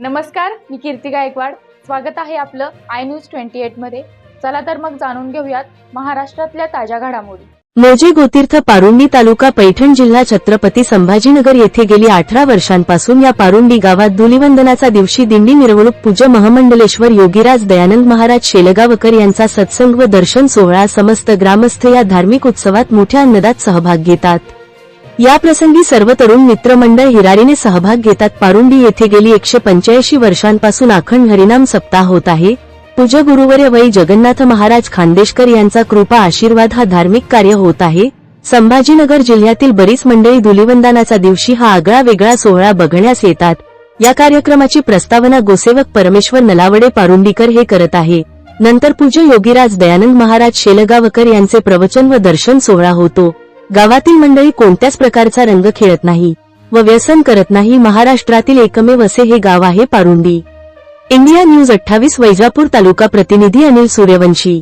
नमस्कार, मी कीर्ती गायकवाड. स्वागत आहे आपलं आय न्यूज 28 मध्ये. चला तर मग जाणून घेऊयात महाराष्ट्रातल्या ताज्या घडामोडी. मोजे गोतीर्थ पारुंडी तालुका पैठण जिल्हा छत्रपती संभाजीनगर येथे गेली 18 वर्षांपासून या पारुंडी गावात धुलिवंदनाचा दिवशी दिंडी मिरवणूक पूज्य महामंडलेश्वर योगीराज दयानंद महाराज शेलगावकर यांचा सत्संग व दर्शन सोहळा समस्त ग्रामस्थ या धार्मिक उत्सवात मोठ्या आनंदात सहभाग घेतात. या प्रसंगी सर्व तरुण मित्रमंडळ हिरारीने सहभाग घेतात. पारुंडी येथे गेली 185 वर्षांपासून अखंड हरिनाम सप्ताह होत आहे. पूज्य गुरुवर्य वै जगन्नाथ महाराज खानदेशकर यांचा कृपा आशीर्वाद हा धार्मिक कार्य होत आहे. संभाजीनगर जिल्ह्यातील बरीच मंडळी धुलिवंदनाचा दिवशी हा आगळा वेगळा सोहळा बघण्यास येतात. या कार्यक्रमाची प्रस्तावना गोसेवक परमेश्वर नलावडे पारुंडीकर हे करत आहे. नंतर पूज्य योगीराज दयानंद महाराज शेलगावकर यांचे प्रवचन व दर्शन सोहळा होतो. गावातील मंडळी कोणत्याच प्रकारचा रंग खेळत नाही व व्यसन करत नाही. महाराष्ट्रातील एकमेव असे हे गाव आहे पारुंडी. इंडिया न्यूज 28 वैजापूर तालुका प्रतिनिधी अनिल सूर्यवंशी.